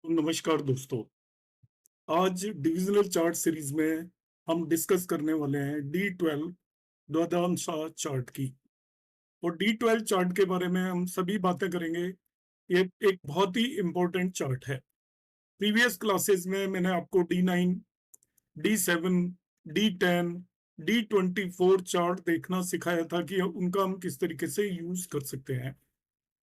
नमस्कार दोस्तों। आज डिविजनल चार्ट सीरीज में हम डिस्कस करने वाले हैं D12 द्वंद्वांश चार्ट की। और D12 चार्ट के बारे में हम सभी बातें करेंगे। ये एक बहुत ही इम्पोर्टेंट चार्ट है। प्रीवियस क्लासेस में मैंने आपको D9, D7, D10, D24 chart देखना सिखाया था कि उनका हम किस तरीके से यूज कर सकते हैं।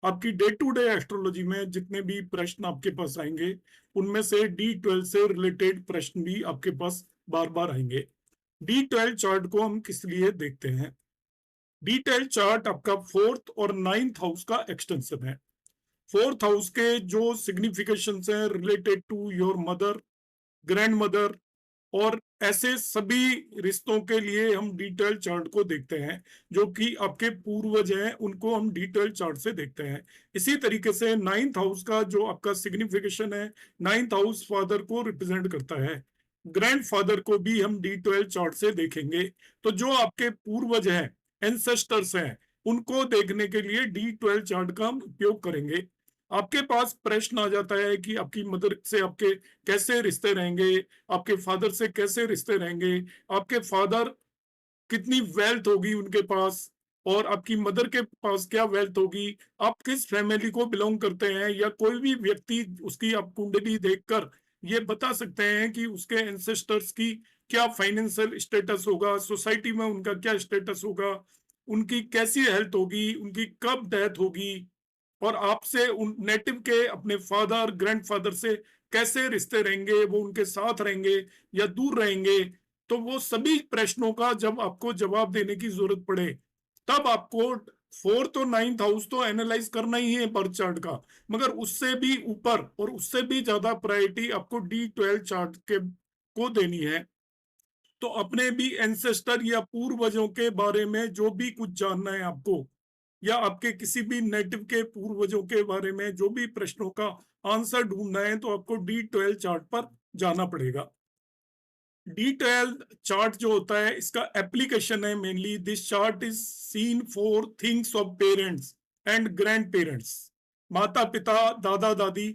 आपकी डे टू डे एस्ट्रोलॉजी में जितने भी प्रश्न आपके पास आएंगे, उनमें से D12 से रिलेटेड प्रश्न भी आपके पास बार बार आएंगे। D12 चार्ट को हम किस लिए देखते हैं? D12 चार्ट आपका फोर्थ और नाइन्थ हाउस का एक्सटेंशन है। फोर्थ हाउस के जो सिग्निफिकेशन है related to your mother, grandmother और ऐसे सभी रिश्तों के लिए हम डिटेल चार्ट को देखते हैं। जो कि आपके पूर्वज हैं उनको हम डिटेल चार्ट से देखते हैं। इसी तरीके से नाइन्थ हाउस का जो आपका सिग्निफिकेशन है, नाइन्थ हाउस फादर को रिप्रेजेंट करता है। ग्रैंड फादर को भी हम D12 चार्ट से देखेंगे। तो जो आपके पूर्वज हैं, एंसेस्टर्स हैं, उनको देखने के लिए D12 चार्ट का हम उपयोग करेंगे। आपके पास प्रश्न आ जाता है कि आपकी मदर से आपके कैसे रिश्ते रहेंगे, आपके फादर से कैसे रिश्ते रहेंगे, आपके फादर कितनी वेल्थ होगी उनके पास, और आपकी मदर के पास क्या वेल्थ होगी, आप किस फैमिली को बिलोंग करते हैं, या कोई भी व्यक्ति उसकी आप कुंडली देखकर ये बता सकते हैं कि उसके एंसेस्टर्स की क्या फाइनेंशियल स्टेटस होगा, सोसाइटी में उनका क्या स्टेटस होगा, उनकी कैसी हेल्थ होगी, उनकी कब डेथ होगी, और आपसे उन नेटिव के अपने फादर ग्रैंडफादर से कैसे रिश्ते रहेंगे, वो उनके साथ रहेंगे या दूर रहेंगे। तो वो सभी प्रश्नों का जब आपको जवाब देने की जरूरत पड़े, तब आपको फोर्थ और नाइन्थ हाउस तो एनालाइज करना ही है बर्थ चार्ट का, मगर उससे भी ऊपर और उससे भी ज्यादा प्रायोरिटी आपको D12 चार्ट के को देनी है। तो अपने भी एंसेस्टर या पूर्वजों के बारे में जो भी कुछ जानना है आपको, या आपके किसी भी नेटिव के पूर्वजों के बारे में जो भी प्रश्नों का आंसर ढूंढना है, तो आपको D12 चार्ट पर जाना पड़ेगा। D12 चार्ट जो होता है, इसका एप्लीकेशन है mainly, this chart is seen for things of parents and grand parents. माता पिता, दादा दादी,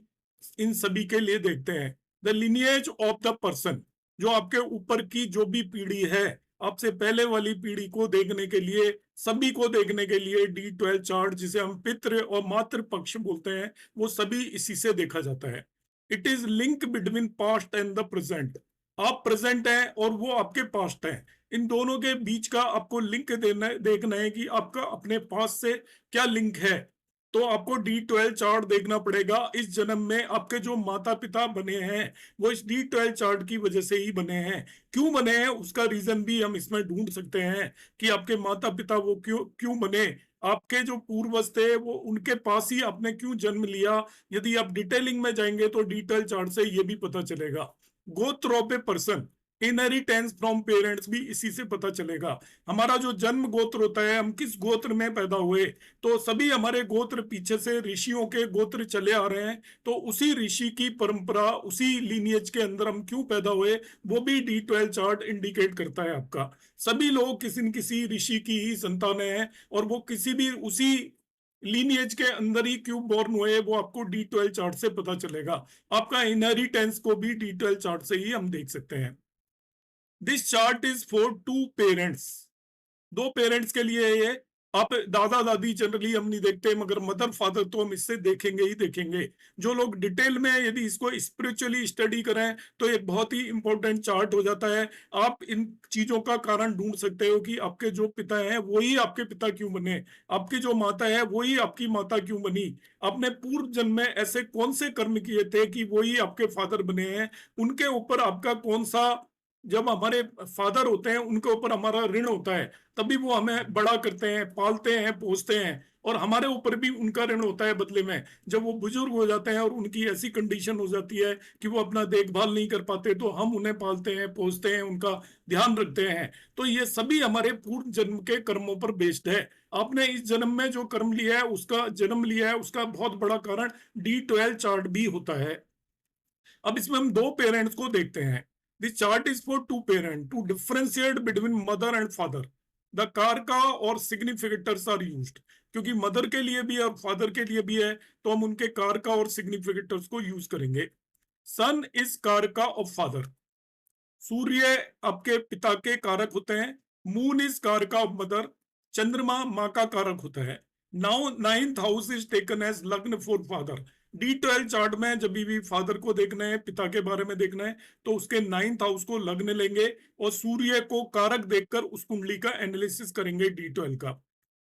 इन सभी के लिए देखते हैं। The lineage of the person, जो आपके ऊपर की जो भी पीढ़ी है, आपसे पहले वाली पीढ़ी को देखने के लिए, सभी को देखने के लिए D12 चार्ट, जिसे हम पितृ और मातृ पक्ष बोलते हैं, वो सभी इसी से देखा जाता है। It is link between past and the present. आप प्रेजेंट हैं और वो आपके पास्ट है, इन दोनों के बीच का आपको लिंक देना देखना है कि आपका अपने पास से क्या लिंक है। तो आपको D12 चार्ट देखना पड़ेगा। इस जन्म में आपके जो माता पिता बने हैं, वो इस D12 चार्ट की वजह से ही बने हैं। क्यों बने हैं उसका रीजन भी हम इसमें ढूंढ सकते हैं कि आपके माता पिता वो क्यों क्यों बने, आपके जो पूर्वज थे वो उनके पास ही आपने क्यों जन्म लिया। यदि आप डिटेलिंग में जाएंगे तो D12 चार्ट से ये भी पता चलेगा। गोत्र of a person, inheritance from parents भी इसी से पता चलेगा। हमारा जो जन्म गोत्र होता है, हम किस गोत्र में पैदा हुए, तो सभी हमारे गोत्र पीछे से ऋषियों के गोत्र चले आ रहे हैं। तो उसी ऋषि की परंपरा, उसी लीनिएज के अंदर हम क्यों पैदा हुए, वो भी D12 चार्ट इंडिकेट करता है आपका। सभी लोग किसी न किसी ऋषि की ही संतान हैं, और वो किसी भी उसी लीनिएज के अंदर ही क्यों बोर्न हुए, वो आपको D12 चार्ट से पता चलेगा। आपका इनहेरिटेंस को भी D12 चार्ट से ही हम देख सकते हैं। This chart is for two parents, दो पेरेंट्स के लिए है ये। आप दादा दादी जनरली हम नहीं देखते, मगर मदर फादर तो हम इससे देखेंगे ही देखेंगे। जो लोग डिटेल में यदि इसको स्पिरिचुअली स्टडी करें, तो एक बहुत ही इंपॉर्टेंट चार्ट हो जाता है। आप इन चीजों का कारण ढूंढ सकते हो कि आपके जो पिता हैं वही आपके पिता क्यों बने, आपकी जो माता है वही आपकी माता क्यों बनी, आपने पूर्व जन्म में ऐसे कौन से कर्म किए थे कि वही आपके फादर बने हैं, उनके ऊपर आपका कौन सा, जब हमारे फादर होते हैं उनके ऊपर हमारा ऋण होता है, तभी वो हमें बड़ा करते हैं, पालते हैं, पोसते हैं, और हमारे ऊपर भी उनका ऋण होता है बदले में। जब वो बुजुर्ग हो जाते हैं और उनकी ऐसी कंडीशन हो जाती है कि वो अपना देखभाल नहीं कर पाते, तो हम उन्हें पालते हैं, पोसते हैं, उनका ध्यान रखते हैं। तो ये सभी हमारे पूर्व जन्म के कर्मों पर बेस्ड है। आपने इस जन्म में जो कर्म लिया है, उसका जन्म लिया है, उसका बहुत बड़ा कारण D12 चार्ट भी होता है। अब इसमें हम दो पेरेंट्स को देखते हैं। This chart is for two parent to differentiate between mother and father. The karaka और सिग्निफिकेटर्स आर यूज्ड, क्योंकि मदर के लिए भी है और फादर के लिए भी है, तो हम उनके कारका और सिग्निफिकेटर्स को यूज करेंगे। Sun is karaka of father, सूर्य आपके पिता के कारक होते हैं। Moon is karaka of mother, चंद्रमा माँ का कारक होता है। Now ninth house is taken as lagna for father. D12 chart में जब भी फादर को देखना है, पिता के बारे में देखना है, तो उसके नाइन्थ हाउस को लग्न लेंगे और सूर्य को कारक देखकर उस कुंडली का एनालिसिस करेंगे D12 का।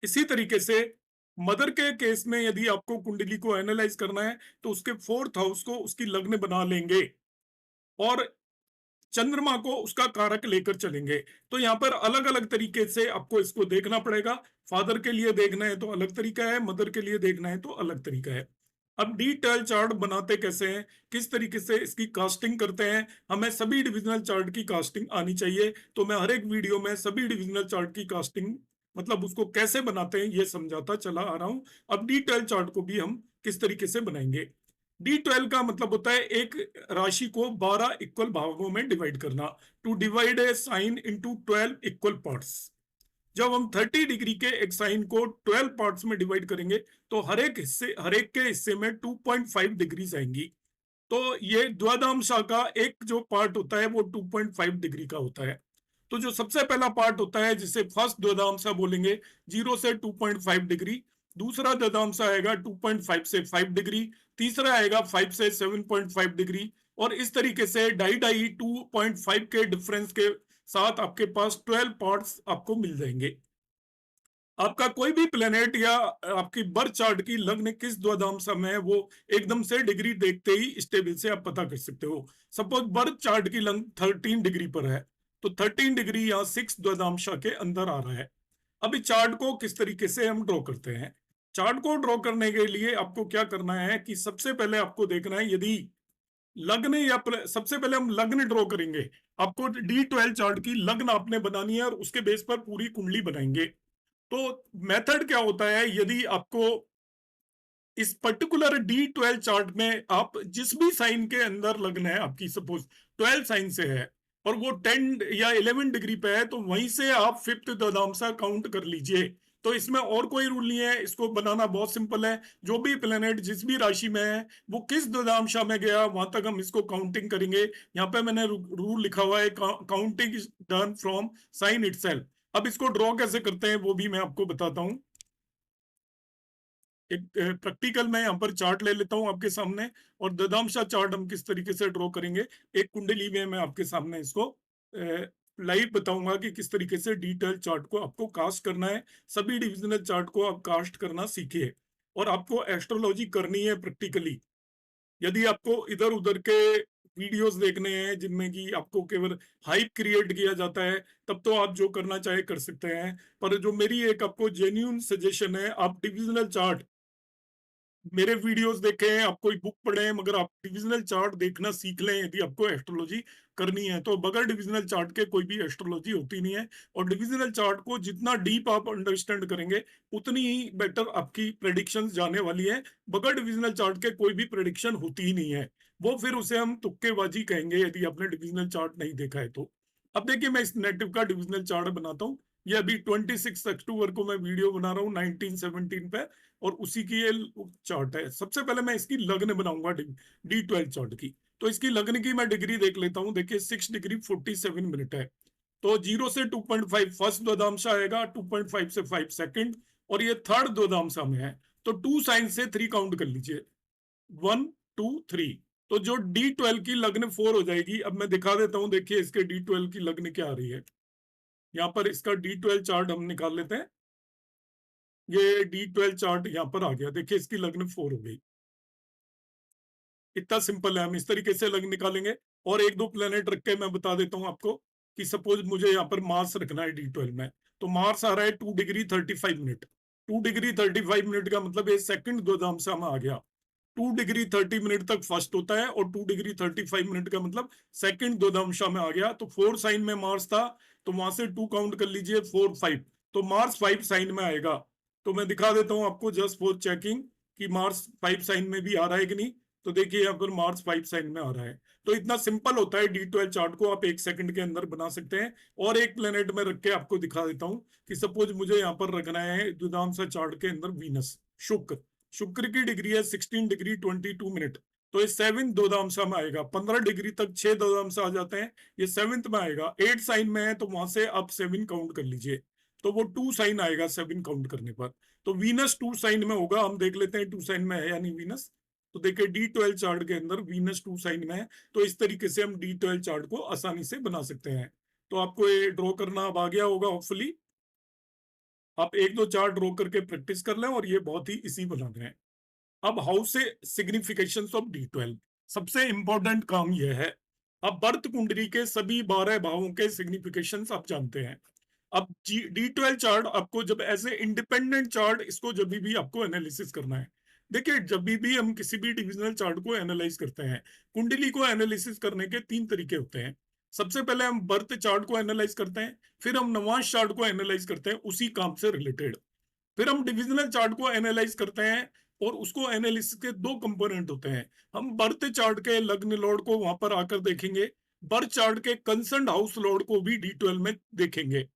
इसी तरीके से मदर के केस में यदि आपको कुंडली को एनालाइज करना है तो उसके फोर्थ हाउस को उसकी लग्न बना लेंगे और चंद्रमा को उसका कारक लेकर चलेंगे। तो यहाँ पर अलग अलग तरीके से आपको इसको देखना पड़ेगा। फादर के लिए देखना है तो अलग तरीका है, मदर के लिए देखना है तो अलग तरीका है। अब D12 चार्ट बनाते कैसे हैं, किस तरीके से इसकी कास्टिंग करते हैं, हमें सभी डिविजनल चार्ट की कास्टिंग आनी चाहिए। तो मैं हर एक वीडियो में सभी डिविजनल चार्ट की कास्टिंग मतलब उसको कैसे बनाते हैं ये समझाता चला आ रहा हूं। अब D12 चार्ट को भी हम किस तरीके से बनाएंगे। D12 का मतलब होता है एक राशि को 12 इक्वल भागों में डिवाइड करना। To divide a sign into 12 equal parts. जब हम 30 डिग्री के एक साइन को 12 पार्ट्स में डिवाइड करेंगे तो हर एक के हिस्से में 2.5 डिग्रीज आएंगी। तो ये द्वादशांश का एक जो पार्ट होता है वो 2.5 डिग्री का होता है। तो जो सबसे पहला पार्ट होता है जिसे फर्स्ट द्वादशांश बोलेंगे, 0 से 2.5 डिग्री। दूसरा द्वादशांश आएगा 2.5 से 5 डिग्री। तीसरा आएगा 5 से 7.5 डिग्री। और इस तरीके से ढाई ढाई 2.5 के डिफरेंस के साथ आपके पास 12 पार्ट्स आपको मिल जाएंगे। आपका कोई भी प्लेनेट या आपकी बर्थ चार्ट की लग्न किस द्वादशांश में है वो एकदम से डिग्री देखते ही इस टेबल से आप पता कर सकते हो। सपोज बर्थ चार्ट की लग्न 13 डिग्री पर है तो 13 डिग्री यहाँ 6 द्वादशांश के अंदर आ रहा है। अब इस चार्ट को किस तरीके से हम ड्रॉ करते हैं। चार्ट को ड्रॉ करने के लिए आपको क्या करना है कि सबसे पहले आपको देखना है यदि लग्न या सबसे पहले हम लग्न ड्रॉ करेंगे। आपको D12 चार्ट की लग्न आपने बनानी है और उसके बेस पर पूरी कुंडली बनाएंगे। तो मेथड क्या होता है, यदि आपको इस पर्टिकुलर D12 चार्ट में आप जिस भी साइन के अंदर लगना है, आपकी सपोज 12 साइन से है और वो 10 या 11 डिग्री पे है तो वहीं से आप फिफ्थ द्वादशांश काउंट कर लीजिए। तो इसमें और कोई रूल नहीं है, इसको बनाना बहुत सिंपल है। जो भी प्लेनेट जिस भी राशि में है वो किस द्वादशांश में गया वहां तक हम इसको काउंटिंग करेंगे। यहाँ पे मैंने रूल लिखा हुआ है, counting is done from sign itself. अब इसको ड्रॉ कैसे करते हैं वो भी मैं आपको बताता हूँ। एक प्रैक्टिकल मैं यहाँ पर चार्ट ले लेता हूँ आपके सामने और ददांशा चार्ट हम किस तरीके से ड्रॉ करेंगे एक कुंडली में मैं आपके सामने इसको लाइव बताऊंगा कि किस तरीके से D12 चार्ट को आपको कास्ट करना है। सभी डिविजनल चार्ट को आप कास्ट करना सीखिए और आपको एस्ट्रोलॉजी करनी है प्रैक्टिकली। यदि आपको इधर उधर के वीडियोस देखने हैं जिनमें कि आपको केवल हाइप क्रिएट किया जाता है तब तो आप जो करना चाहे कर सकते हैं। पर जो मेरी एक आपको जेन्यून सजेशन है, आप डिविजनल चार्ट मेरे वीडियोस देखें, आप कोई बुक पढ़ें, मगर आप डिविजनल चार्ट देखना सीख लें यदि आपको एस्ट्रोलॉजी करनी है। तो बगैर डिविजनल चार्ट के कोई भी एस्ट्रोलॉजी होती नहीं है। और डिविजनल चार्ट को जितना डीप आप अंडरस्टैंड करेंगे उतनी ही बेटर आपकी प्रेडिक्शन जाने वाली है। बगैर डिविजनल चार्ट के कोई भी प्रेडिक्शन होती ही नहीं है, वो फिर उसे हम तुक्केबाजी कहेंगे यदि आपने डिविजनल चार्ट नहीं देखा है तो। अब देखिए मैं इस नेटिव का डिविजनल चार्ट बनाता हूँ। ये अभी 26 अक्टूबर को मैं वीडियो बना रहा हूँ 1917 पे और उसी की ये चार्ट है। सबसे पहले मैं इसकी लग्न बनाऊंगा D12 चार्ट की। तो इसकी लग्न की मैं डिग्री देख लेता हूं। देखिए 6 डिग्री 47 मिनट है। तो 0 से 2.5 फर्स्ट द्वादशांश आएगा, 2.5 से 5 सेकंड और ये थर्ड द्वादशांश में है। तो 2 साइन से 3 काउंट कर लीजिए, 1 2 3। तो जो D12 की लग्न 4 हो जाएगी। अब मैं दिखा देता हूं, देखिए इसके D12 की लग्न क्या आ रही है। यहाँ पर इसका D12 चार्ट हम निकाल लेते हैं। ये D12 चार्ट यहाँ पर आ गया, देखिए इसकी लग्न 4 हो गई। इतना सिंपल है, हम इस तरीके से लग्न निकालेंगे। और एक दो प्लेनेट रख के मैं बता देता हूँ आपको कि सपोज मुझे यहाँ पर मार्स रखना है D12 में। तो मार्स आ रहा है 2 डिग्री 35 मिनट। 2 डिग्री 35 मिनट का मतलब ये सेकंड द्वादशांश में आ गया। 2 डिग्री 30 मिनट तक फर्स्ट होता है और 2 डिग्री 35 मिनट का मतलब सेकंड द्वादशांश में आ गया। तो 4 साइन में मार्स था तो वहां से 2 काउंट कर लीजिए, 4 5। तो मार्स 5 साइन में आएगा। तो मैं दिखा देता हूं आपको जस्ट फॉर चेकिंग कि मार्स 5 साइन में भी आ रहा है कि नहीं। तो देखिए यहाँ पर मार्स 5 साइन में आ रहा है। तो इतना सिंपल होता है, D12 चार्ट को आप 1 सेकंड के अंदर बना सकते हैं। और एक प्लेनेट में रख के आपको दिखा देता हूं कि सपोज मुझे यहाँ पर रखना है द्विधांश चार्ट के अंदर वीनस, शुक्र। शुक्र की डिग्री है 16 डिग्री 22 मिनट। तो ये 7 द्वंद्वांशा में आएगा। 15 डिग्री तक 6 द्वंद्वांशा आ जाते हैं, ये 7th में आएगा। 8 साइन में है तो वहां से आप 7 काउंट कर लीजिए, तो वो 2 साइन आएगा 7 काउंट करने पर। तो वीनस 2 साइन में होगा, हम देख लेते हैं 2 साइन में है या नहीं वीनस। तो देखिए D12 चार्ट के अंदर वीनस 2 साइन में है, तो इस तरीके से हम D12 चार्ट को आसानी से बना सकते हैं। तो आपको ये ड्रॉ करना अब आ गया होगा होपफुली। आप एक दो चार्ट ड्रॉ करके प्रैक्टिस कर लें, और ये बहुत ही इजी बनाने हैं। अब हाउ से सिग्निफिकेशंस ऑफ D12, सबसे इंपॉर्टेंट काम यह है, अब बर्थ कुंडली के सभी 12 भावों के सिग्निफिकेशंस आप जानते हैं। अब D12 चार्ट आपको जब ऐसे इंडिपेंडेंट चार्ट, इसको जब भी आपको एनालिसिस करना है, देखिए जब भी हम किसी भी डिविजनल चार्ट को एनालाइज करते हैं, कुंडली को एनालिसिस करने के 3 तरीके होते हैं। सबसे पहले हम बर्थ चार्ट को एनालाइज करते हैं, फिर हम नवांश चार्ट को एनालाइज करते हैं उसी काम से रिलेटेड, फिर हम डिविजनल चार्ट को एनालाइज करते हैं। और उसको एनालिसिस के 2 कंपोनेंट होते हैं। हम बर्थ चार्ट के लग्न लॉर्ड को वहां पर आकर देखेंगे, बर्थ चार्ट के कंसर्न हाउस लॉर्ड को भी D12 में देखेंगे।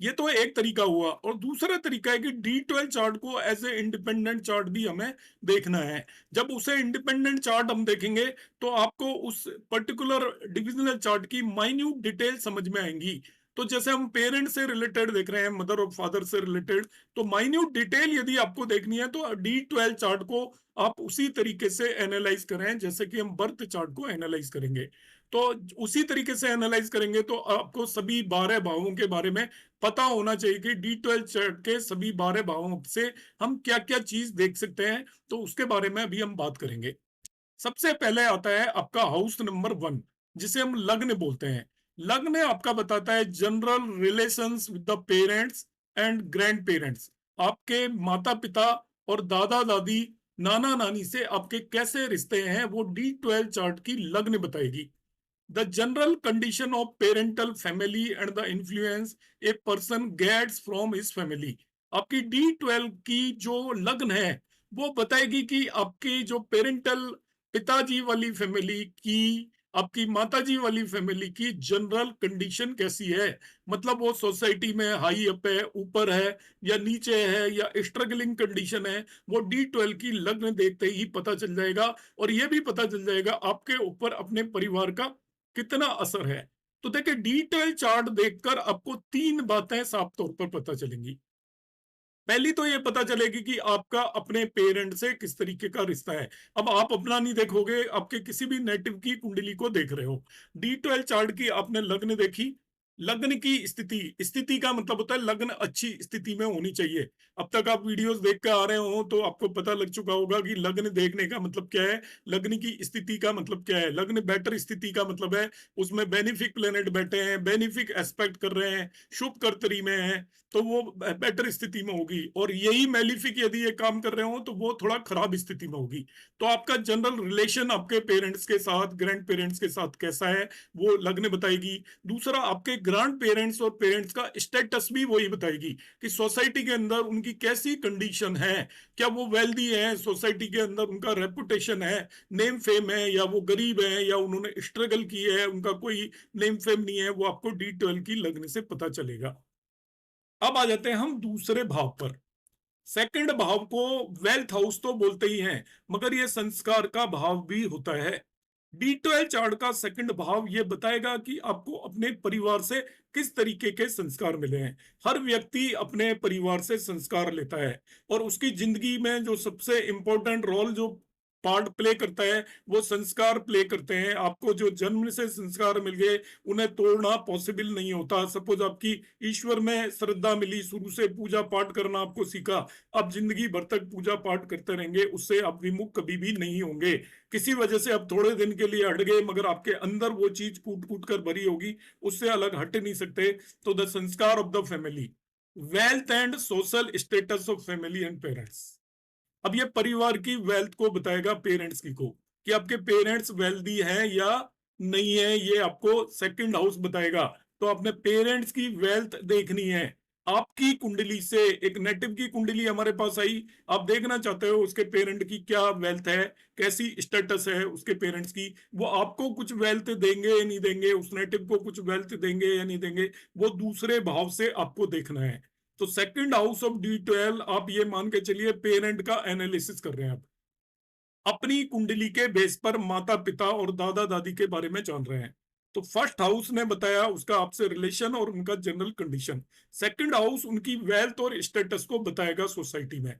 ये तो एक तरीका हुआ, और दूसरा तरीका है कि D12 चार्ट को एज ए इंडिपेंडेंट चार्ट भी हमें देखना है। जब उसे इंडिपेंडेंट चार्ट हम देखेंगे, तो आपको उस पर्टिकुलर डिविजनल चार्ट की माइन्यूट डिटेल समझ में आएंगी। तो जैसे हम पेरेंट से रिलेटेड देख रहे हैं, मदर और फादर से रिलेटेड, तो माइन्यूट डिटेल यदि आपको देखनी है तो D12 चार्ट को आप उसी तरीके से एनालाइज करें जैसे कि हम बर्थ चार्ट को एनालाइज करेंगे। तो उसी तरीके से एनालाइज करेंगे तो आपको सभी 12 भावों के बारे में पता होना चाहिए कि D12 चार्ट के सभी 12 भावों से हम क्या क्या चीज देख सकते हैं। तो उसके बारे में अभी हम बात करेंगे। सबसे पहले आता है आपका हाउस नंबर 1, जिसे हम लग्न बोलते हैं। लग्न आपका बताता है general relations with the parents and grand parents, आपके माता पिता और दादा दादी, नाना नानी से आपके कैसे रिश्ते हैं, वो D12 चार्ट की लग्न बताएगी। The general condition of parental family and the influence a person gets from his family, आपकी D12 की जो लग्न है वो बताएगी कि आपकी जो पेरेंटल पिताजी वाली फैमिली की, आपकी माताजी वाली फैमिली की जनरल कंडीशन कैसी है। मतलब वो सोसाइटी में हाई अप है, ऊपर है, या नीचे है, या स्ट्रगलिंग कंडीशन है, वो D12 की लग्न देखते ही पता चल जाएगा। और ये भी पता चल जाएगा आपके ऊपर अपने परिवार का कितना असर है। तो देखिए D12 चार्ट देखकर आपको 3 बातें साफ तौर पर पता चलेंगी। पहली तो ये पता चलेगी कि आपका अपने पेरेंट से किस तरीके का रिश्ता है। अब आप अपना नहीं देखोगे, आपके किसी भी नेटिव की कुंडली को देख रहे हो। D12 चार्ट की आपने लग्न देखी, लग्न की स्थिति, स्थिति का मतलब होता है लग्न अच्छी स्थिति में होनी चाहिए। अब तक आप वीडियोस देख कर आ रहे हो तो आपको पता लग चुका होगा कि लग्न देखने का मतलब क्या है, लग्न की स्थिति का मतलब क्या है। लग्न बेटर स्थिति का मतलब है उसमें बेनिफिक प्लेनेट बैठे हैं, बेनिफिक एस्पेक्ट कर रहे हैं, शुभ कर्तरी में है, तो वो बेटर स्थिति में होगी। और यही मेलिफिक यदि ये काम कर रहे हो तो वो थोड़ा खराब स्थिति में होगी। तो आपका जनरल रिलेशन आपके पेरेंट्स के साथ, ग्रैंड पेरेंट्स के साथ कैसा है, वो लग्न बताएगी। दूसरा, आपके ग्रैंड पेरेंट्स और पेरेंट्स का स्टेटस भी वही बताएगी कि सोसाइटी के अंदर उनकी कैसी कंडीशन है। क्या वो वेल्दी है, सोसाइटी के अंदर उनका रेपुटेशन है, नेम फेम है, या वो गरीब है, या उन्होंने स्ट्रगल की है, उनका कोई नेम फेम नहीं है, वो आपको D12 की लग्न से पता चलेगा। अब आ जाते हैं हम दूसरे भाव पर। सेकंड भाव को वेल्थ हाउस तो बोलते ही हैं, मगर ये संस्कार का भाव भी होता है। D12 चार्ट का सेकंड भाव ये बताएगा कि आपको अपने परिवार से किस तरीके के संस्कार मिले हैं। हर व्यक्ति अपने परिवार से संस्कार लेता है, और उसकी जिंदगी में जो सबसे इंपॉर्टेंट रोल जो पार्ट प्ले करता है वो संस्कार प्ले करते हैं। आपको जो जन्म से संस्कार मिल गए उन्हें तोड़ना पॉसिबल नहीं होता। सपोज आपकी ईश्वर में श्रद्धा मिली, शुरू से पूजा पाठ करना आपको सीखा, आप जिंदगी भर तक पूजा पाठ करते रहेंगे, उससे आप विमुख कभी भी नहीं होंगे। किसी वजह से आप थोड़े दिन के लिए हट गए, मगर आपके अंदर वो चीज कूट कूट कर भरी होगी, उससे अलग हट नहीं सकते। तो द संस्कार of the family, wealth and social status of family and parents. अब ये परिवार की वेल्थ को बताएगा पेरेंट्स की को, कि आपके पेरेंट्स वेल्दी हैं या नहीं है, ये आपको सेकंड हाउस बताएगा। तो अपने पेरेंट्स की वेल्थ देखनी है आपकी कुंडली से। एक नेटिव की कुंडली हमारे पास आई, आप देखना चाहते हो उसके पेरेंट की क्या वेल्थ है, कैसी स्टेटस है उसके पेरेंट्स की, वो आपको कुछ वेल्थ देंगे या नहीं देंगे, उस नेटिव को कुछ वेल्थ देंगे या नहीं देंगे, वो दूसरे भाव से आपको देखना है। तो सेकंड हाउस ऑफ D12 आप ये मान के चलिए पेरेंट का एनालिसिस कर रहे हैं आप। अपनी कुंडली के बेस पर माता पिता और दादा दादी के बारे में जान रहे हैं। तो फर्स्ट हाउस ने बताया उसका आपसे रिलेशन और उनका जनरल कंडीशन। सेकंड हाउस उनकी वेल्थ और स्टेटस को बताएगा सोसाइटी में।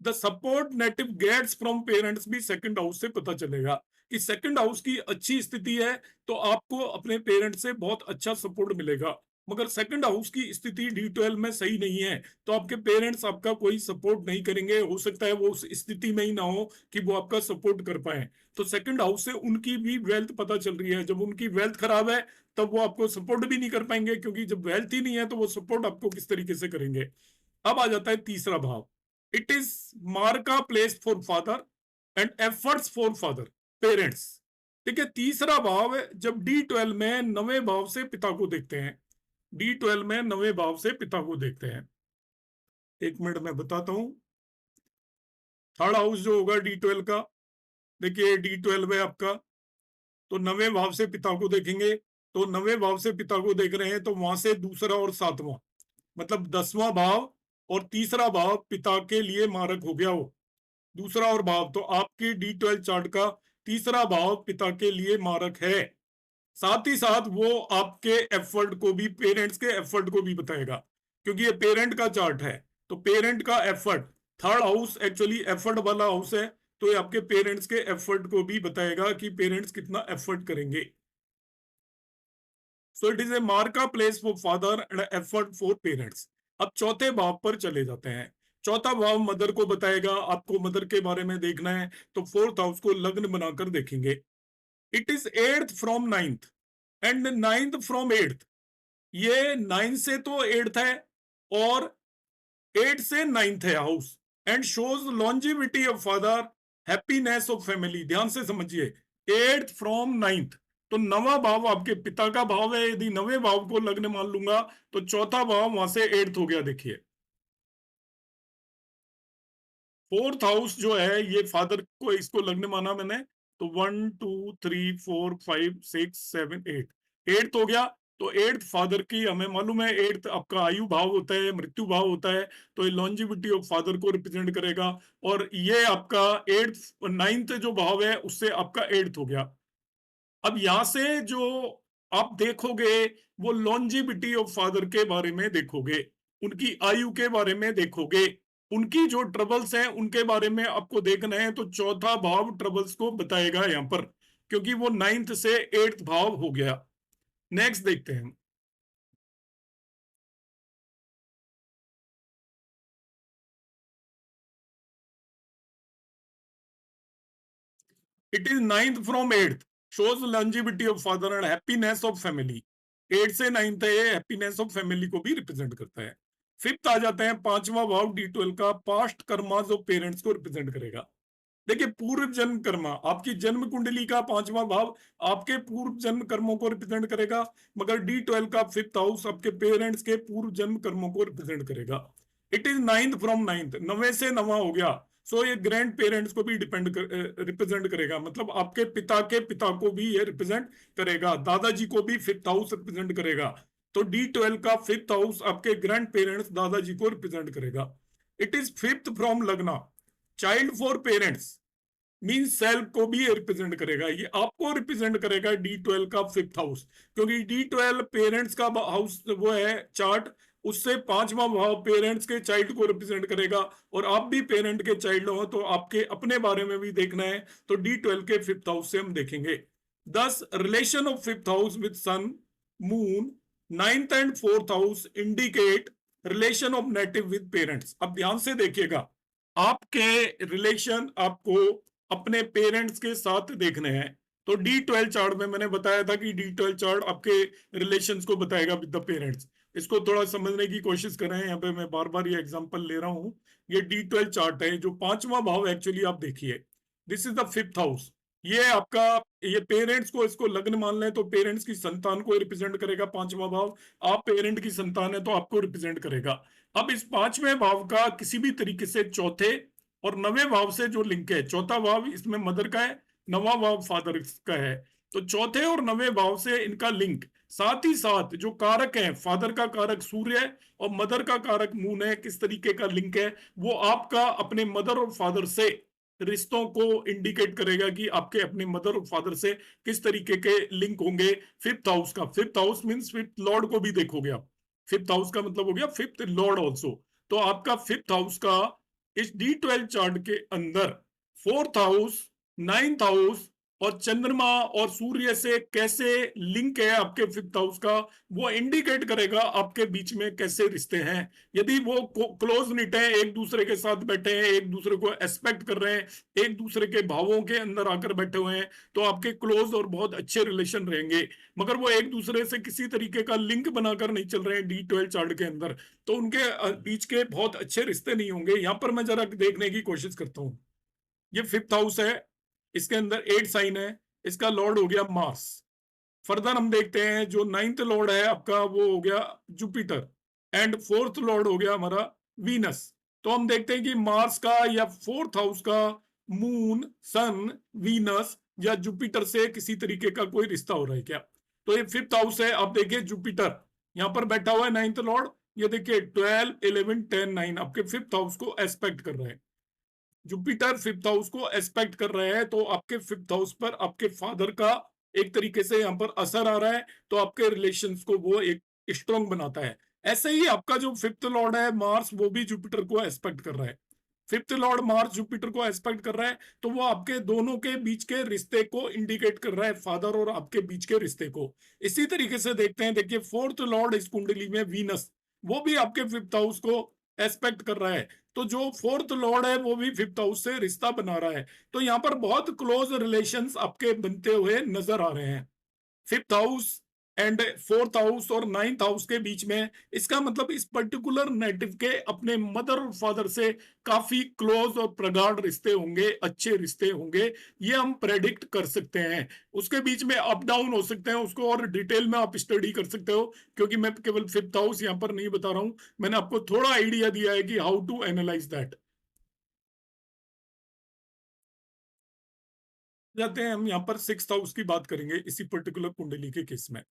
The support native gets from parents भी सेकंड हाउस से पता चलेगा कि सेकंड हाउस की अच्छी स्थिति है तो आपको अपने पेरेंट्स से बहुत अच्छा सपोर्ट मिलेगा। मगर सेकंड हाउस की स्थिति D12 में सही नहीं है तो आपके पेरेंट्स आपका कोई सपोर्ट नहीं करेंगे। हो सकता है वो उस स्थिति में ही ना हो कि वो आपका सपोर्ट कर पाए। तो सेकंड हाउस से उनकी भी वेल्थ पता चल रही है। जब उनकी वेल्थ खराब है तब वो आपको सपोर्ट भी नहीं कर पाएंगे, क्योंकि जब वेल्थ ही नहीं है तो वो सपोर्ट आपको किस तरीके से करेंगे। अब आ जाता है तीसरा भाव। इट इज मार्का place for father and efforts for father, parents. ठीक है, तीसरा भाव है जब D12 में नवे भाव से पिता को देखते हैं। D12 में नवे भाव से पिता को देखते हैं। एक मिनट में बताता हूं। थर्ड हाउस जो होगा D12 का, देखिए D12 है आपका, तो नवे भाव से पिता को देखेंगे। तो नवे भाव से पिता को देख रहे हैं तो वहां से दूसरा और सातवां, मतलब 10वां भाव और तीसरा भाव पिता के लिए मारक हो गया। वो दूसरा और भाव, तो आपकी D12 चार्ट का तीसरा भाव पिता के लिए मारक है। साथ ही साथ वो आपके एफर्ट को भी, पेरेंट्स के एफर्ट को भी बताएगा, क्योंकि ये पेरेंट का चार्ट है। तो पेरेंट का effort, third house actually effort वाला हाउस है, तो ये आपके पेरेंट्स के एफर्ट को भी बताएगा कि पेरेंट्स कितना एफर्ट करेंगे। सो इट इज ए मार्का place for father and effort for parents. अब चौथे भाव पर चले जाते हैं। चौथा भाव मदर को बताएगा, आपको मदर के बारे में देखना है तो फोर्थ हाउस को लग्न बनाकर देखेंगे। It is eighth from ninth and ninth from eighth. ये 9 से तो एट्थ है और 8 से नाइन्थ है house, and shows longevity of father, happiness of family. ध्यान से समझिए, एट्थ फ्रॉम नाइन्थ, तो नवा भाव आपके पिता का भाव है। यदि नवे भाव को लग्न मान लूंगा तो चौथा भाव वहां से एट्थ हो गया। देखिए फोर्थ हाउस जो है ये फादर को, इसको लग्न माना मैंने, तो 1 2 3 4 5 6 7 8, एट्थ हो गया। तो एट्थ फादर की हमें मालूम है, एट्थ आपका आयु भाव होता है, मृत्यु भाव होता है, तो ये लॉन्जिविटी ऑफ फादर को रिप्रेजेंट करेगा। और ये आपका एट्थ नाइन्थ जो भाव है उससे आपका एट्थ हो गया। अब यहां से जो आप देखोगे वो लॉन्जिविटी ऑफ फादर के बारे में देखोगे, उनकी आयु के बारे में देखोगे, उनकी जो ट्रबल्स हैं उनके बारे में आपको देखना है। तो चौथा भाव ट्रबल्स को बताएगा यहां पर, क्योंकि वो नाइन्थ से एट्थ भाव हो गया। नेक्स्ट देखते हैं। It is ninth from eighth, shows longevity of father and happiness of family. Eight से नाइन्थ है, ये हैप्पीनेस ऑफ फैमिली को भी रिप्रेजेंट करता है। फिफ्थ आ जाते हैं, पांचवा भाव D12 का पास्ट कर्माज ऑफ पेरेंट्स को रिप्रेजेंट करेगा। देखिए पूर्व जन्म कर्मा, आपकी जन्म कुंडली का पांचवा भाव आपके पूर्व जन्म कर्मों को रिप्रेजेंट करेगा, मगर D12 का फिफ्थ हाउस आपके पेरेंट्स के पूर्व जन्म कर्मों को रिप्रेजेंट करेगा। It is ninth from ninth, नवे से नवा हो गया। सो ये ग्रैंड पेरेंट्स को भी रिप्रेजेंट करेगा, मतलब आपके पिता के पिता को भी ये रिप्रेजेंट करेगा, दादाजी को भी फिफ्थ हाउस रिप्रेजेंट करेगा। तो D12 का फिफ्थ हाउस आपके ग्रैंड पेरेंट्स दादाजी को रिप्रेजेंट करेगा। इट इज फिफ्थ फ्रॉम लग्ना, child for parents, mean self को भी रिप्रेजेंट करेगा। ये आपको रिप्रेजेंट करेगा D12 का फिफ्थ हाउस, क्योंकि D12 पेरेंट्स का हाउस वो है चार्ट, उससे पांचवा भाव पेरेंट्स के चाइल्ड को रिप्रेजेंट करेगा। और आप भी पेरेंट के चाइल्ड हो तो आपके अपने बारे में भी देखना है, तो D12 के फिफ्थ हाउस से हम देखेंगे। This relation of fifth house with sun, moon, ninth and fourth house indicate relation of native with parents. अब ध्यान से देखिएगा, आपके रिलेशन आपको अपने पेरेंट्स के साथ देखने हैं। तो D12 चार्ट में मैंने बताया था कि D12 चार्ट आपके रिलेशंस को बताएगा विद द पेरेंट्स। इसको थोड़ा समझने की कोशिश करें, यहाँ पे मैं बार बार ये एग्जांपल ले रहा हूँ। ये D12 चार्ट है, जो पांचवा भाव एक्चुअली आप देखिए, this is the fifth house. ये आपका, ये पेरेंट्स को, इसको लग्न मान लें तो पेरेंट्स की संतान को रिप्रेजेंट करेगा पांचवा भाव। आप पेरेंट की संतान है तो आपको रिप्रेजेंट करेगा। अब इस पांचवें भाव का किसी भी तरीके से चौथे और नवे भाव से जो लिंक है, चौथा भाव इसमें मदर का है, नवा भाव फादर का है, तो चौथे और नवे भाव से इनका लिंक, साथ ही साथ जो कारक है, फादर का कारक सूर्य है और मदर का कारक मून है, किस तरीके का लिंक है वो आपका अपने मदर और फादर से रिश्तों को इंडिकेट करेगा कि आपके अपने मदर और फादर से किस तरीके के लिंक होंगे। फिफ्थ हाउस का, fifth house means fifth Lord को भी देखोगे आप। फिफ्थ हाउस का मतलब हो गया फिफ्थ लॉर्ड ऑल्सो। तो आपका फिफ्थ हाउस का इस D12 चार्ट के अंदर फोर्थ हाउस, नाइन्थ हाउस और चंद्रमा और सूर्य से कैसे लिंक है आपके फिफ्थ हाउस का, वो इंडिकेट करेगा आपके बीच में कैसे रिश्ते हैं। यदि वो क्लोज निट है, एक दूसरे के साथ बैठे हैं, एक दूसरे को एक्सपेक्ट कर रहे हैं, एक दूसरे के भावों के अंदर आकर बैठे हुए हैं, तो आपके क्लोज और बहुत अच्छे रिलेशन रहेंगे। मगर वो एक दूसरे से किसी तरीके का लिंक बनाकर नहीं चल रहे हैं D12 चार्ट के अंदर, तो उनके बीच के बहुत अच्छे रिश्ते नहीं होंगे। यहां पर मैं जरा देखने की कोशिश करता हूं। ये फिफ्थ हाउस है, इसके अंदर 8 साइन है, इसका लॉर्ड हो गया मार्स। फर्दर हम देखते हैं जो नाइन्थ लॉर्ड है आपका वो हो गया जुपिटर, एंड फोर्थ लॉर्ड हो गया हमारा वीनस। तो हम देखते हैं कि मार्स का या फोर्थ हाउस का मून, सन, वीनस या जुपिटर से किसी तरीके का कोई रिश्ता हो रहा है क्या। तो ये फिफ्थ हाउस है, आप देखिए जुपिटर यहां पर बैठा हुआ है, नाइन्थ लॉर्ड। ये देखिए 12, 11, 10, 9 आपके फिफ्थ हाउस को एस्पेक्ट कर रहे हैं। जुपिटर फिफ्थ हाउस को एस्पेक्ट कर रहे हैं, तो आपके फिफ्थ हाउस पर आपके फादर का एक तरीके से यहां पर असर आ रहा है, तो आपके रिलेशंस को वो एक स्ट्रॉन्ग बनाता है। ऐसे ही आपका जो फिफ्थ लॉर्ड है मार्स, वो भी जुपिटर को एस्पेक्ट कर रहा है। फिफ्थ लॉर्ड मार्स जुपिटर को एस्पेक्ट कर रहा है, तो वो आपके दोनों के बीच के रिश्ते को इंडिकेट कर रहा है, फादर और आपके बीच के रिश्ते को। इसी तरीके से देखते हैं, देखिए फोर्थ लॉर्ड इस कुंडली में वीनस, वो भी आपके फिफ्थ हाउस को एस्पेक्ट कर रहा है। तो जो फोर्थ लॉर्ड है वो भी फिफ्थ हाउस से रिश्ता बना रहा है। तो यहां पर बहुत क्लोज रिलेशंस आपके बनते हुए नजर आ रहे हैं, fifth house and fourth house और नाइन्थ हाउस के बीच में। इसका मतलब इस पर्टिकुलर नेटिव के अपने मदर और फादर से काफी क्लोज और प्रगाढ़ रिश्ते होंगे, अच्छे रिश्ते होंगे, ये हम प्रेडिक्ट कर सकते हैं। उसके बीच में अप डाउन हो सकते हैं, उसको और डिटेल में आप स्टडी कर सकते हो, क्योंकि मैं केवल फिफ्थ हाउस यहां पर नहीं बता रहा हूं, मैंने आपको थोड़ा आइडिया दिया है कि हाउ टू एनालाइज दैट। जाते हैं हम यहाँ पर सिक्स्थ हाउस की बात करेंगे इसी पर्टिकुलर कुंडली के केस में।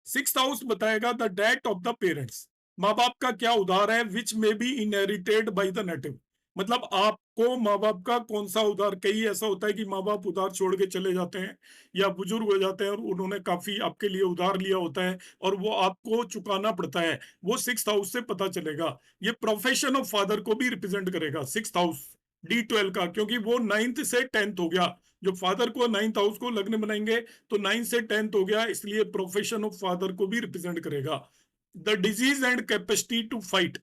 सिक्स्थ हाउस बताएगा the debt of the parents, माँ बाप का क्या उधार है, which may be inherited by the native. मतलब आपको माँ बाप का कौन सा उधार, कई ऐसा होता है कि माँ बाप उधार छोड़ के चले जाते हैं या बुजुर्ग हो जाते हैं और उन्होंने काफी आपके लिए उधार लिया होता है और वो आपको चुकाना पड़ता है, वो सिक्स्थ हाउस से पता चलेगा। ये प्रोफेशन ऑफ फादर को भी रिप्रेजेंट करेगा सिक्स्थ हाउस D12 का, क्योंकि वो नाइन्थ से टेंथ हो गया। जो फादर को नाइन्थ हाउस को लग्न बनाएंगे तो 9 से 10th हो गया, इसलिए प्रोफेशन ऑफ फादर को भी रिप्रेजेंट करेगा। The disease and capacity to fight,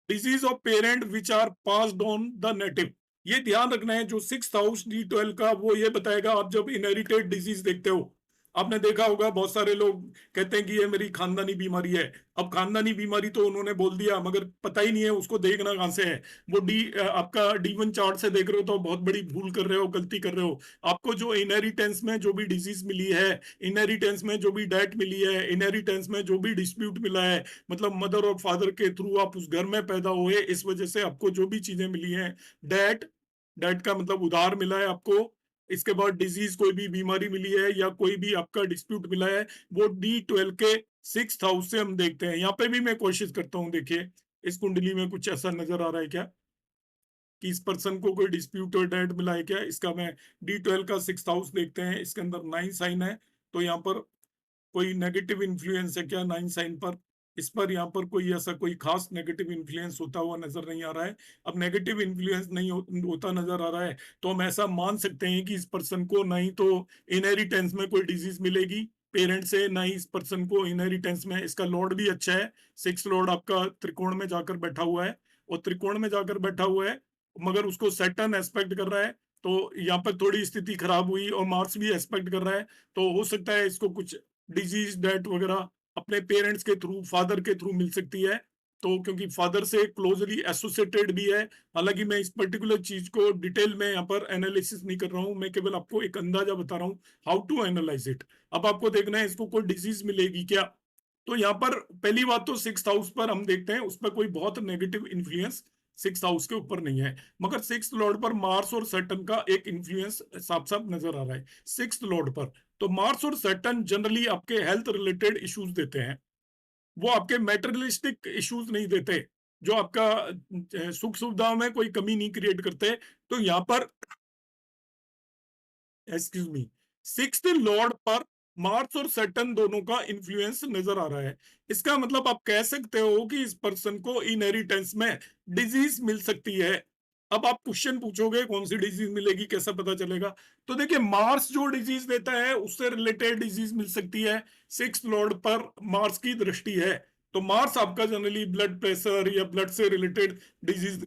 disease of parent which are passed on the native. ये ध्यान रखना है, जो सिक्स हाउस D12 का वो ये बताएगा। आप जब इनहेरिटेड डिजीज देखते हो, आपने देखा होगा बहुत सारे लोग कहते हैं कि ये मेरी खानदानी बीमारी है। अब खानदानी बीमारी तो उन्होंने बोल दिया, मगर पता ही नहीं है उसको देखना कहां से है। वो आपका D1 चार्ट से देख रहे हो तो बहुत बड़ी भूल कर रहे हो, गलती कर रहे हो। आपको जो इनहेरिटेंस में जो भी डिजीज मिली है, इनहेरिटेंस में जो भी डेट मिली है, इनहेरिटेंस में जो भी डिस्प्यूट मिला है, मतलब मदर और फादर के थ्रू आप उस घर में पैदा हुए, इस वजह से आपको जो भी चीजें मिली हैं, डेट, डेट का मतलब उधार मिला है आपको। इसके बाद डिजीज, कोई भी बीमारी मिली है या कोई भी आपका डिस्प्यूट मिला है, वो D12 के सिक्स्थ हाउस से हम देखते हैं। यहाँ पे भी मैं कोशिश करता हूँ, देखिए इस कुंडली में कुछ ऐसा नजर आ रहा है क्या कि इस पर्सन को कोई डिस्प्यूट और डेट मिला है क्या। इसका मैं D12 का सिक्स्थ हाउस देखते हैं, इसके अंदर 9 साइन है, तो यहाँ पर कोई नेगेटिव इन्फ्लुएंस है क्या 9 साइन पर। इस पर यहाँ पर कोई ऐसा कोई खास नेगेटिव इन्फ्लुएंस होता हुआ नजर नहीं आ रहा है। अब नेगेटिव इन्फ्लुएंस नहीं होता नजर आ रहा है, तो हम ऐसा मान सकते हैं कि इस पर्सन को नहीं तो इनहेरिटेंस में कोई डिजीज मिलेगी पेरेंट से, ना ही इस पर्सन को इनहेरिटेंस में। इसका लॉर्ड भी अच्छा है, सिक्स लॉर्ड आपका त्रिकोण में जाकर बैठा हुआ है, और त्रिकोण में जाकर बैठा हुआ है मगर उसको सैटर्न एस्पेक्ट कर रहा है, तो यहाँ पर थोड़ी स्थिति खराब हुई। और मार्स भी एस्पेक्ट कर रहा है, तो हो सकता है इसको कुछ डिजीज डेट वगैरह अपने पेरेंट्स के थ्रू, फादर के थ्रू मिल सकती है। तो क्योंकि फादर से क्लोजली एसोसिएटेड भी है। हालांकि मैं इस पर्टिकुलर चीज को डिटेल में यहाँ पर एनालिसिस नहीं कर रहा हूँ, मैं केवल आपको एक अंदाजा बता रहा हूँ हाउ टू एनालाइज इट। अब आपको देखना है इसको कोई डिजीज मिलेगी क्या। तो यहाँ पर पहली बात तो सिक्स हाउस पर हम देखते हैं, उस पर कोई बहुत नेगेटिव इन्फ्लुएंस सिक्स हाउस के ऊपर नहीं है, मगर सिक्स लॉर्ड पर मार्स और सैटर्न का एक इन्फ्लुएंस साफ साफ नजर आ रहा है सिक्स लॉर्ड पर। तो मार्स और सैटर्न जनरली आपके हेल्थ रिलेटेड इश्यूज देते हैं, वो आपके मेटेरियलिस्टिक इश्यूज नहीं देते, जो आपका सुख सुविधाओं में कोई कमी नहीं क्रिएट करते। तो यहाँ पर एक्सक्यूज मी, सिक्स्थ लॉर्ड पर मार्स और सैटर्न दोनों का इन्फ्लुएंस नजर आ रहा है। इसका मतलब आप कह सकते हो कि इस पर्सन को इनहेरिटेंस में डिजीज मिल सकती है। अब आप क्वेश्चन पूछोगे कौन सी डिजीज मिलेगी, कैसा पता चलेगा? तो देखिए, मार्स जो डिजीज देता है उससे रिलेटेड डिजीज मिल सकती है। सिक्स्थ लॉर्ड पर मार्स की दृष्टि है, तो मार्स आपका जनरली ब्लड प्रेशर या ब्लड से रिलेटेड डिजीज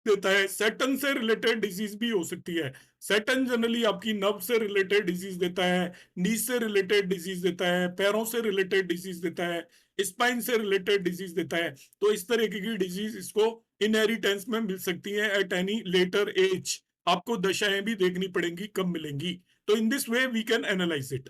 देता है। सैटर्न से रिलेटेड डिजीज भी हो सकती है। सैटर्न जनरली आपकी नर्व से रिलेटेड डिजीज देता है, नीज से रिलेटेड डिजीज देता है, पैरों से रिलेटेड डिजीज देता है, स्पाइन से रिलेटेड डिजीज देता है। तो इस तरीके की डिजीज इसको इनहेरिटेंस में मिल सकती है एट एनी लेटर एज। आपको दशाएं भी देखनी पड़ेंगी कब मिलेंगी। तो in this way we can analyse it.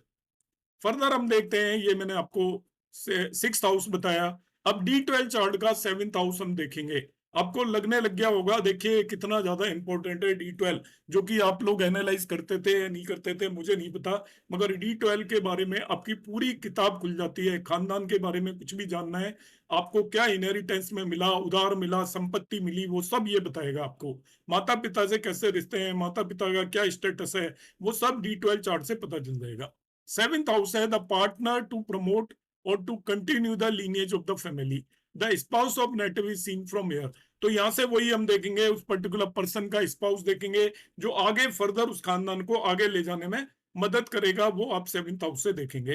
Further हम देखते हैं, ये मैंने आपको सिक्स हाउस बताया। अब D12 चार्ट का सेवेंथ हाउस हम देखेंगे। आपको लगने लग गया होगा, देखिए कितना ज्यादा इंपॉर्टेंट है D12, जो कि आप लोग एनालाइज करते थे या नहीं करते थे मुझे नहीं पता, मगर D12 के बारे में आपकी पूरी किताब खुल जाती है। खानदान के बारे में कुछ भी जानना है आपको, क्या इनहेरिटेंस में मिला, उधार मिला, संपत्ति मिली, वो सब ये बताएगा आपको। माता पिता से कैसे रिश्ते हैं, माता पिता का क्या स्टेटस है, वो सब D12 चार्ट से पता चल जाएगा। सेवेंथ हाउस है द पार्टनर टू प्रमोट और to continue the lineage of the family. The spouse of native is seen from here. तो यहां से वही हम देखेंगे, उस पर्टिकुलर पर्सन का स्पाउस देखेंगे जो आगे फर्दर उस खानदान को आगे ले जाने में मदद करेगा, वो आप सेवेंथ हाउस से देखेंगे।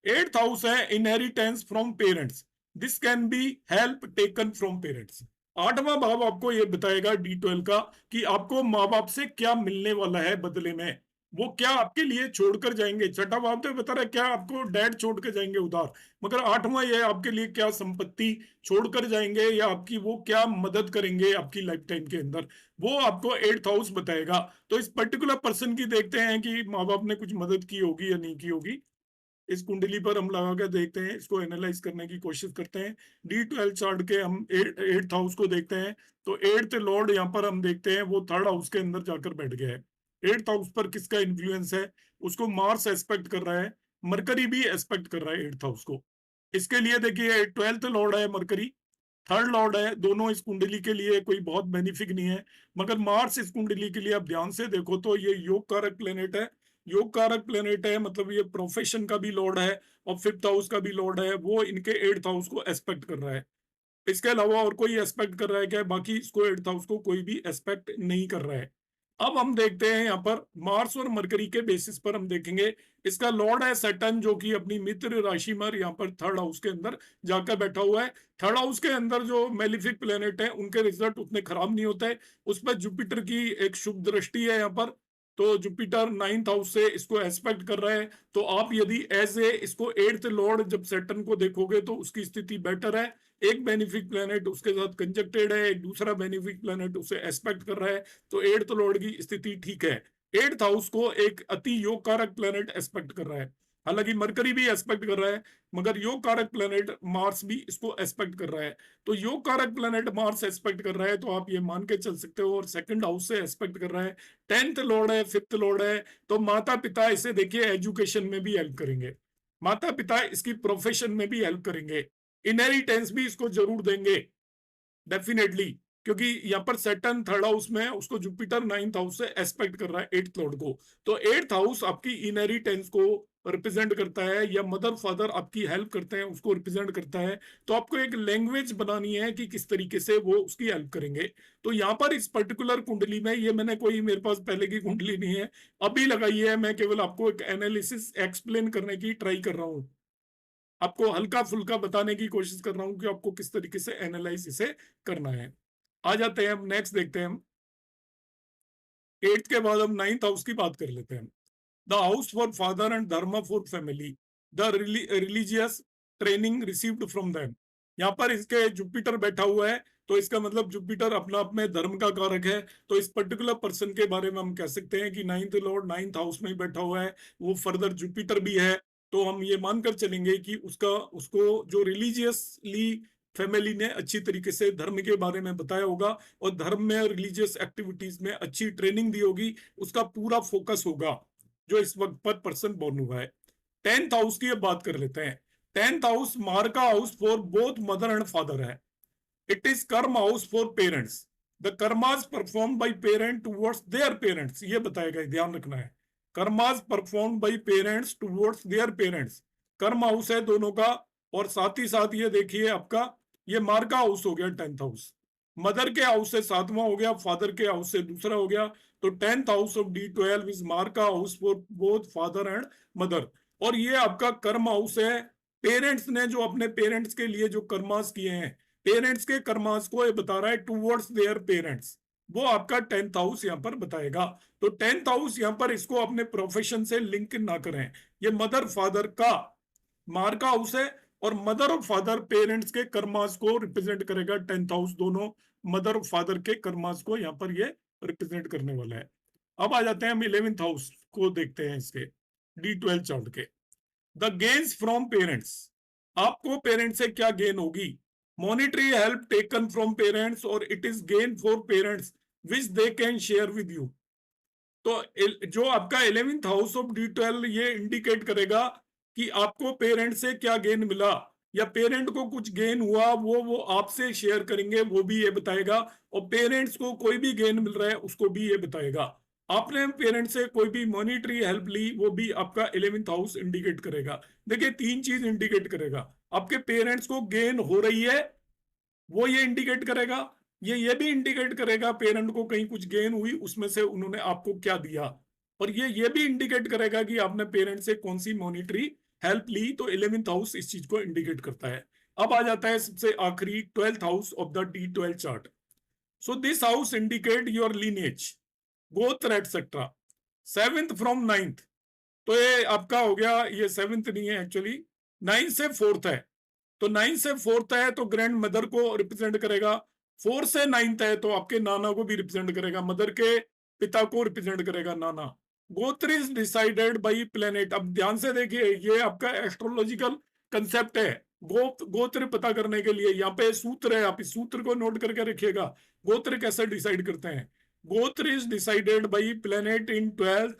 एट्थ हाउस है inheritance from parents. This can be help taken from parents. आठवां भाव आपको ये बताएगा D12 का कि आपको माँ बाप से क्या मिलने वाला है बदले में, वो क्या आपके लिए छोड़कर जाएंगे। छठा भाव तो बता रहा है क्या आपको डैड छोड़ के जाएंगे उधार, मगर आठवां ये आपके लिए क्या संपत्ति छोड़कर जाएंगे या आपकी वो क्या मदद करेंगे आपकी लाइफ टाइम के अंदर, वो आपको एट्थ हाउस बताएगा। तो इस पर्टिकुलर पर्सन की देखते हैं कि माँ बाप ने कुछ मदद की होगी या नहीं की होगी। इस कुंडली पर हम लगा कर देखते हैं, इसको एनालाइज करने की कोशिश करते हैं। D12 चार्ट के हम एट्थ हाउस को देखते हैं। तो एट्थ लॉर्ड यहाँ पर हम देखते हैं वो थर्ड हाउस के अंदर जाकर बैठ गया है। एट्थ हाउस पर किसका इन्फ्लुएंस है, उसको मार्स एस्पेक्ट कर रहा है, मरकरी भी एस्पेक्ट कर रहा है एट्थ हाउस को। इसके लिए देखिए, ट्वेल्थ लॉर्ड है मरकरी, थर्ड लॉर्ड है, दोनों इस कुंडली के लिए कोई बहुत बेनिफिक नहीं है। मगर मार्स इस कुंडली के लिए आप ध्यान से देखो तो ये योग कारक प्लेनेट है। योग कारक प्लेनेट है मतलब ये प्रोफेशन का भी लॉर्ड है और फिफ्थ हाउस का भी लॉर्ड है, वो इनके एट्थ हाउस को एस्पेक्ट कर रहा है। इसके अलावा और कोई एस्पेक्ट कर रहा है क्या? बाकी इसको एट्थ हाउस को कोई भी एस्पेक्ट नहीं कर रहा है। अब हम देखते हैं यहाँ पर मार्स और मरकरी के बेसिस पर हम देखेंगे। इसका लॉर्ड है सैटर्न, जो कि अपनी मित्र राशि में यहाँ पर थर्ड हाउस के अंदर जाकर बैठा हुआ है। थर्ड हाउस के अंदर जो मेलिफिक प्लेनेट है उनके रिजल्ट उतने खराब नहीं होते हैं। उस पर जुपिटर की एक शुभ दृष्टि है यहाँ पर, तो जुपिटर नाइन्थ हाउस से इसको एस्पेक्ट कर रहा है। तो आप यदि एज ए इसको एट्थ लॉर्ड जब सैटर्न को देखोगे तो उसकी स्थिति बेटर है। एक बेनिफिक प्लेनेट उसके साथ कंजक्टेड है, एक दूसरा बेनिफिक प्लेनेट उसे एस्पेक्ट कर रहा है, तो एट्थ लॉर्ड की स्थिति ठीक है। एट्थ हाउस को एक अति योग कारक प्लेनेट एस्पेक्ट कर रहा है। हालांकि मरकरी भी एस्पेक्ट कर रहा है, मगर योग कारक प्लेनेट मार्स भी इसको एस्पेक्ट कर रहा है। तो योग कारक प्लेनेट मार्स एस्पेक्ट कर रहा है, तो आप ये मान के चल सकते हो। और सेकंड हाउस से एस्पेक्ट कर रहा है, टेंथ लॉर्ड है, फिफ्थ लॉर्ड है। तो माता पिता इसे देखिए एजुकेशन में भी हेल्प करेंगे, माता पिता इसकी प्रोफेशन में भी हेल्प करेंगे, इनहेरिटेंस भी इसको जरूर देंगे डेफिनेटली, क्योंकि यहाँ पर सैटर्न थर्ड हाउस में है, उसको जुपिटर नाइन्थ हाउस से एस्पेक्ट कर रहा है एट्थ लॉर्ड को। तो एट्थ हाउस आपकी इनहेरिटेंस को रिप्रेजेंट करता है, या मदर फादर आपकी हेल्प करते हैं उसको रिप्रेजेंट करता है। तो आपको एक लैंग्वेज बनानी है कि किस तरीके से वो उसकी हेल्प करेंगे। तो यहाँ पर इस पर्टिकुलर कुंडली में, ये मैंने कोई मेरे पास पहले की कुंडली नहीं है, अभी लगाई है, मैं केवल आपको एक एनालिसिस एक्सप्लेन करने की ट्राई कर रहा हूँ, आपको हल्का फुल्का बताने की कोशिश कर रहा हूं कि आपको किस तरीके से एनालाइज इसे करना है। आ जाते हैं हम नेक्स्ट, देखते हैं हम एट्थ के बाद हम नाइन्थ हाउस की बात कर लेते हैं। The house for father and dharma for family, the religious training received from them. यहाँ पर इसके जुपिटर बैठा हुआ है, तो इसका मतलब जुपिटर अपना आप में धर्म का कारक है। तो इस पर्टिकुलर पर्सन के बारे में हम कह सकते हैं कि नाइन्थ लॉर्ड नाइन्थ हाउस में ही बैठा हुआ है, वो फर्दर जुपिटर भी है। तो हम ये मानकर चलेंगे कि उसका उसको जो रिलीजियसली फैमिली ने अच्छी तरीके से धर्म के बारे में बताया होगा और धर्म में रिलीजियस एक्टिविटीज में अच्छी ट्रेनिंग दी होगी, उसका पूरा फोकस होगा जो इस वक्त पर पर्सन बॉर्न हुआ है। टेंथ हाउस की अब बात कर लेते हैं। टेंथ हाउस मार्का house for both mother and father है। It is karma house for parents. The karmas perform by parent towards their parents, ये बताएगा, ध्यान रखना है। Karmas perform by parents towards their parents, karma house है दोनों का, और साथ ही साथ ये देखिए आपका ये मार्का हाउस हो गया 10th हाउस, मदर के हाउस से 7वां हो गया, फादर के हाउस से दूसरा हो गया, तो 10th हाउस ऑफ D12 इज मार्का house for both father and mother. और ये आपका कर्म हाउस है, पेरेंट्स ने जो अपने पेरेंट्स के लिए जो कर्मास किए हैं, पेरेंट्स के कर्मास को ये बता रहा है टुवर्ड्स देयर पेरेंट्स, वो आपका 10th हाउस यहाँ पर बताएगा। तो 10th हाउस यहाँ पर इसको अपने प्रोफेशन से लिंक ना करें, ये मदर फादर का मार्का हाउस है, और मदर और फादर पेरेंट्स के कर्मास को रिप्रेजेंट करेगा 10th हाउस, दोनों मदर और फादर के कर्मास को यहाँ पर ये रिप्रेजेंट करने वाला है। अब आ जाते हैं हम 11th हाउस को देखते हैं इसके D12 चार्ट के। द गेन्स फ्रॉम पेरेंट्स, आपको पेरेंट्स से क्या गेन होगी? Monetary help taken from parents, और it is gain for parents which they can share with you. तो जो आपका 11th हाउस ऑफ D12 ये इंडिकेट करेगा कि आपको पेरेंट से क्या गेन मिला, या पेरेंट को कुछ गेन हुआ वो आपसे शेयर करेंगे, वो भी ये बताएगा, और पेरेंट्स को कोई भी गेन मिल रहा है उसको भी ये बताएगा। आपने पेरेंट से कोई भी मॉनिटरी हेल्प ली, वो भी आपका 11th हाउस इंडिकेट करेगा। देखिए 3 चीज इंडिकेट करेगा, आपके पेरेंट्स को गेन हो रही है वो ये इंडिकेट करेगा, ये भी इंडिकेट करेगा पेरेंट को कहीं कुछ गेन हुई उसमें से उन्होंने आपको क्या दिया, और ये भी इंडिकेट करेगा कि आपने पेरेंट से कौन सी मॉनिटरी हेल्प ली, तो 11th हाउस इस चीज को इंडिकेट करता है। अब आ जाता है सबसे आखिरी 12th house of the D12 chart. So this house indicate your lineage, गोत्र एटसेट्रा। 7th फ्रॉम 9th, तो ये आपका हो गया, ये 7th नहीं है एक्चुअली, 9th से 4th है, तो 9th से 4th है तो ग्रैंड मदर को रिप्रेजेंट करेगा, 4 से 9th है तो आपके नाना को भी रिप्रेजेंट करेगा, मदर के पिता को रिप्रेजेंट करेगा नाना। गोत्र इज डिसाइडेड बाई प्लेनेट, अब ध्यान से देखिए ये आपका एस्ट्रोलॉजिकल कंसेप्ट है, गोत्र पता करने के लिए यहाँ पे सूत्र है, आप इस सूत्र को नोट करके रखिएगा। गोत्र कैसे डिसाइड करते हैं? गोत्र is decided by planet in 12th,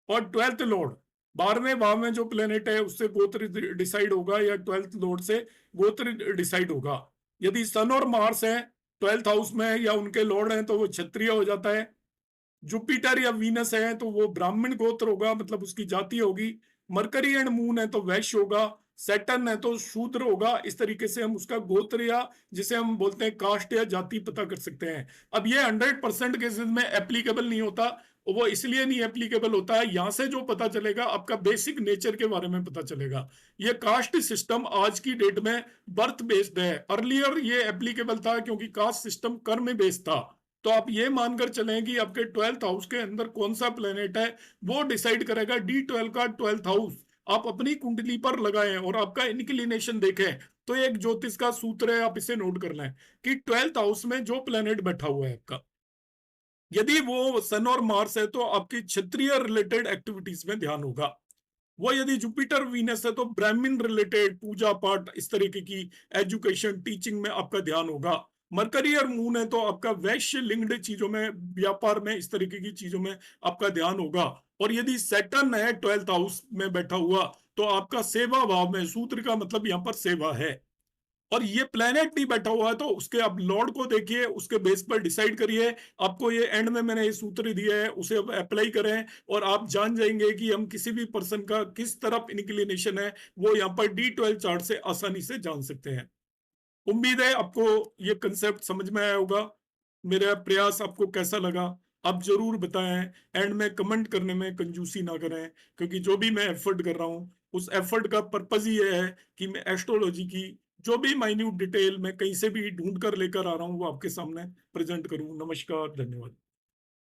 और 12th लॉर्ड 12वें भाव में जो प्लेनेट है उससे गोत्र डिसाइड होगा, या 12th लॉर्ड से गोत्र डिसाइड होगा। यदि सन और मार्स है 12th हाउस में या उनके लॉर्ड हैं तो वो क्षत्रिय हो जाता है, जुपिटर या वीनस है तो वो ब्राह्मण गोत्र होगा, मतलब उसकी जाति होगी, मरकरी एंड मून है तो वैश्य होगा, सैटर्न है तो शूद्र होगा। इस तरीके से हम उसका गोत्र या जिसे हम बोलते हैं कास्ट या जाति पता कर सकते हैं। अब ये 100% केसेस में एप्लीकेबल नहीं होता, वो इसलिए नहीं एप्लीकेबल होता है, यहां से जो पता चलेगा आपका बेसिक नेचर के बारे में पता चलेगा। ये कास्ट सिस्टम आज की डेट में बर्थ बेस्ड है, अर्लियर ये एप्लीकेबल था क्योंकि कास्ट सिस्टम कर्म बेस्ड था। तो आप ये मानकर चलें कि आपके 12th हाउस के अंदर कौन सा प्लेनेट है वो डिसाइड करेगा D12 का 12th हाउस। आप अपनी कुंडली पर लगाएं और आपका इंक्लिनेशन देखें, तो एक ज्योतिष का सूत्र है, आप इसे नोट कर लें कि 12th हाउस में जो प्लेनेट बैठा हुआ है आपका, यदि वो सन और मार्स है तो आपकी क्षत्रिय रिलेटेड एक्टिविटीज में ध्यान होगा, वो यदि जुपिटर वीनस है तो ब्राह्मण रिलेटेड पूजा पाठ इस तरीके की एजुकेशन टीचिंग में आपका ध्यान होगा, मरकरी और मून है तो आपका वैश्य लिंक्ड चीजों में व्यापार में इस तरीके की चीजों में आपका ध्यान होगा, और यदि सैटर्न है 12th हाउस में बैठा हुआ तो आपका सेवा भाव में, सूत्र का मतलब यहाँ पर सेवा है, और ये प्लेनेट नहीं बैठा हुआ है तो उसके आप लॉर्ड को देखिए, उसके बेस पर डिसाइड करिए। आपको ये एंड में मैंने ये सूत्र दिया है उसे अब अप्लाई करें और आप जान जाएंगे कि हम किसी भी पर्सन का किस तरफ इंक्लिनेशन है वो यहाँ पर D12 चार्ट से आसानी से जान सकते हैं। उम्मीद है आपको ये कंसेप्ट समझ में आया होगा। मेरा प्रयास आपको कैसा लगा आप जरूर बताएं, एंड में कमेंट करने में कंजूसी ना करें, क्योंकि जो भी मैं एफर्ट कर रहा हूं उस एफर्ट का पर्पज ये है कि मैं एस्ट्रोलॉजी की जो भी माइन्यूट डिटेल मैं कहीं से भी ढूंढ कर लेकर आ रहा हूं वो आपके सामने प्रेजेंट करूं। नमस्कार, धन्यवाद।